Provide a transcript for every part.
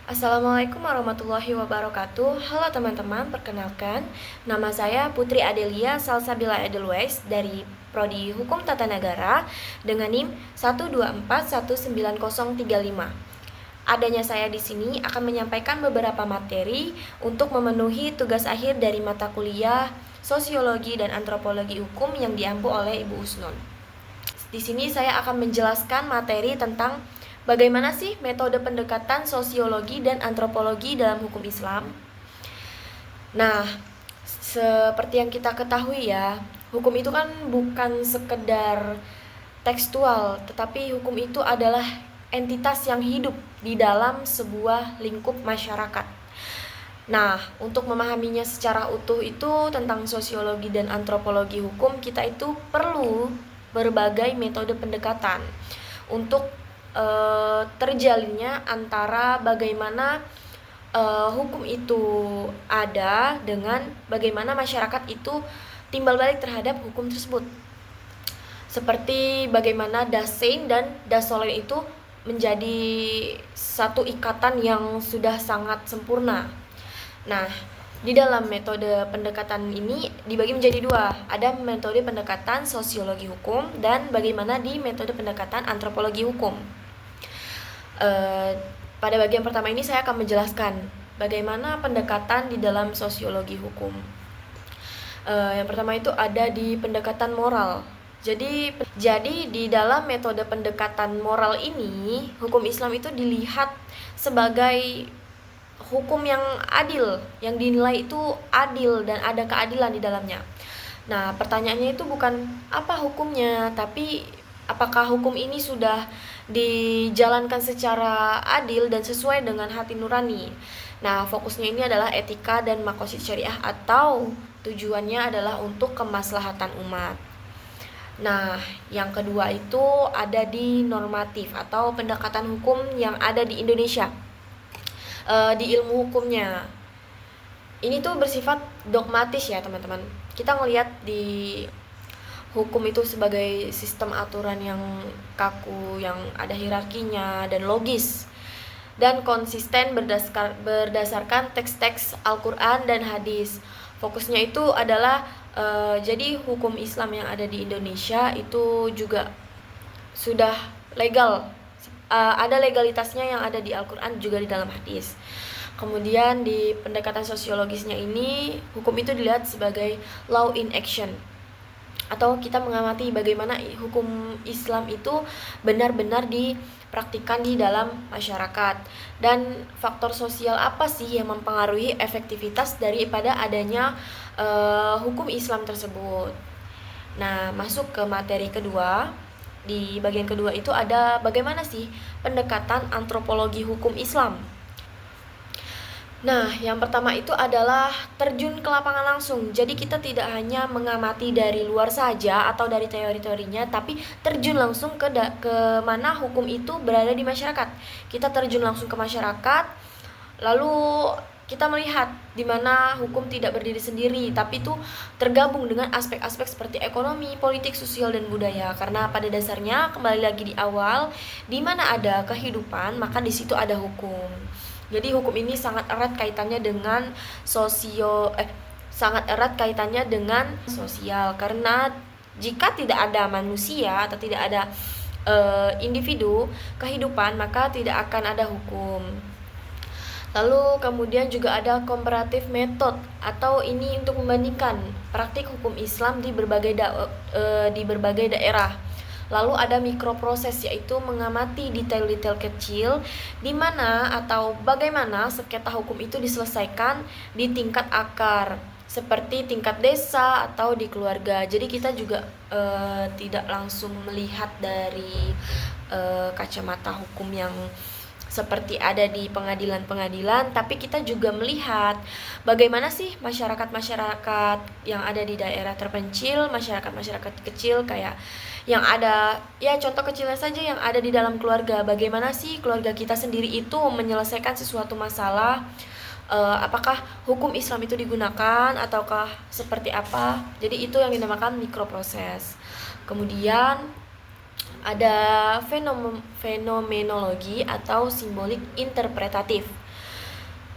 Assalamualaikum warahmatullahi wabarakatuh. Halo teman-teman, perkenalkan nama saya Putri Adelia Salsabila Edelweiss dari Prodi Hukum Tata Negara dengan NIM 1241935. Adanya saya di sini akan menyampaikan beberapa materi untuk memenuhi tugas akhir dari mata kuliah Sosiologi dan Antropologi Hukum yang diampu oleh Ibu Usnun. Di sini saya akan menjelaskan materi tentang bagaimana sih metode pendekatan sosiologi dan antropologi dalam hukum Islam. Nah, seperti yang kita ketahui ya, hukum itu kan bukan sekedar tekstual, tetapi hukum itu adalah entitas yang hidup di dalam sebuah lingkup masyarakat. Nah, untuk memahaminya secara utuh itu tentang sosiologi dan antropologi hukum, kita itu perlu berbagai metode pendekatan untuk terjalinnya antara bagaimana hukum itu ada dengan bagaimana masyarakat itu timbal balik terhadap hukum tersebut. Seperti bagaimana Dasein dan Dasolen itu menjadi satu ikatan yang sudah sangat sempurna. Nah, di dalam metode pendekatan ini dibagi menjadi dua. Ada metode pendekatan sosiologi hukum dan bagaimana di metode pendekatan antropologi hukum. Pada bagian pertama ini saya akan menjelaskan bagaimana pendekatan di dalam sosiologi hukum. Yang pertama itu ada di pendekatan moral. Jadi di dalam metode pendekatan moral ini, hukum Islam itu dilihat sebagai hukum yang adil, yang dinilai itu adil dan ada keadilan di dalamnya. Nah, pertanyaannya itu bukan apa hukumnya, tapi apakah hukum ini sudah dijalankan secara adil dan sesuai dengan hati nurani. Nah, fokusnya ini adalah etika dan maqasid syariah atau tujuannya adalah untuk kemaslahatan umat. Nah, yang kedua itu ada di normatif atau pendekatan hukum yang ada di Indonesia. Di ilmu hukumnya. Ini tuh bersifat dogmatis ya, teman-teman. Kita ngelihat di hukum itu sebagai sistem aturan yang kaku, yang ada hierarkinya dan logis dan konsisten berdasarkan teks-teks Al-Quran dan hadis. Fokusnya itu adalah jadi hukum Islam yang ada di Indonesia itu juga sudah legal, ada legalitasnya yang ada di Al-Quran juga di dalam hadis. Kemudian di pendekatan sosiologisnya ini, hukum itu dilihat sebagai law in action, atau kita mengamati bagaimana hukum Islam itu benar-benar dipraktikkan di dalam masyarakat dan faktor sosial apa sih yang mempengaruhi efektivitas daripada adanya hukum Islam tersebut. Nah, masuk ke materi kedua. Di bagian kedua itu ada bagaimana sih pendekatan antropologi hukum Islam. Nah, yang pertama itu adalah terjun ke lapangan langsung. Jadi kita tidak hanya mengamati dari luar saja atau dari teori-teorinya, tapi terjun langsung ke mana hukum itu berada di masyarakat. Kita terjun langsung ke masyarakat, lalu kita melihat di mana hukum tidak berdiri sendiri, tapi itu tergabung dengan aspek-aspek seperti ekonomi, politik, sosial, dan budaya. Karena pada dasarnya kembali lagi di awal, di mana ada kehidupan, maka di situ ada hukum. Jadi hukum ini sangat erat kaitannya dengan sosial, karena jika tidak ada manusia atau tidak ada individu kehidupan, maka tidak akan ada hukum. Lalu kemudian juga ada comparative method, atau ini untuk membandingkan praktik hukum Islam di berbagai daerah. Lalu ada mikroproses, yaitu mengamati detail-detail kecil di mana atau bagaimana sengketa hukum itu diselesaikan di tingkat akar, seperti tingkat desa atau di keluarga. Jadi kita juga tidak langsung melihat dari kacamata hukum yang seperti ada di pengadilan-pengadilan, tapi kita juga melihat bagaimana sih masyarakat-masyarakat yang ada di daerah terpencil, masyarakat-masyarakat kecil kayak yang ada, ya contoh kecilnya saja yang ada di dalam keluarga. Bagaimana sih keluarga kita sendiri itu menyelesaikan sesuatu masalah, apakah hukum Islam itu digunakan ataukah seperti apa. Jadi itu yang dinamakan mikroproses. Kemudian ada fenomenologi atau simbolik interpretatif.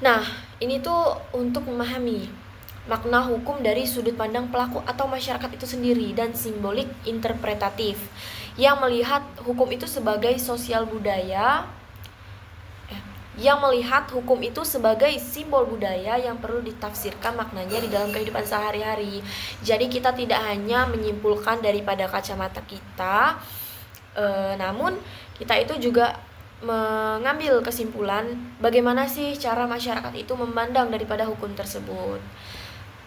Nah, ini tuh untuk memahami makna hukum dari sudut pandang pelaku atau masyarakat itu sendiri, dan simbolik interpretatif yang melihat hukum itu sebagai sosial budaya yang melihat hukum itu sebagai simbol budaya yang perlu ditafsirkan maknanya di dalam kehidupan sehari-hari. Jadi kita tidak hanya menyimpulkan daripada kacamata kita, namun kita itu juga mengambil kesimpulan bagaimana sih cara masyarakat itu memandang daripada hukum tersebut.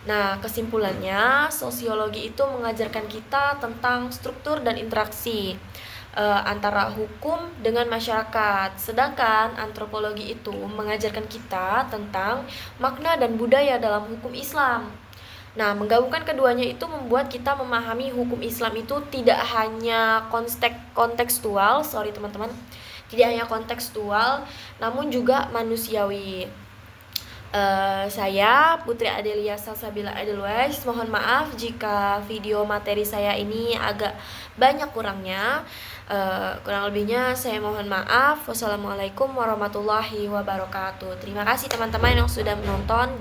Nah, kesimpulannya, sosiologi itu mengajarkan kita tentang struktur dan interaksi antara hukum dengan masyarakat. Sedangkan antropologi itu mengajarkan kita tentang makna dan budaya dalam hukum Islam. Nah, menggabungkan keduanya itu membuat kita memahami hukum Islam itu tidak hanya kontekstual, tidak hanya kontekstual, namun juga manusiawi. Saya Putri Adelia Salsabila Edelweiss, mohon maaf jika video materi saya ini agak banyak kurangnya. Kurang lebihnya saya mohon maaf. Wassalamualaikum warahmatullahi wabarakatuh. Terima kasih teman-teman yang sudah menonton.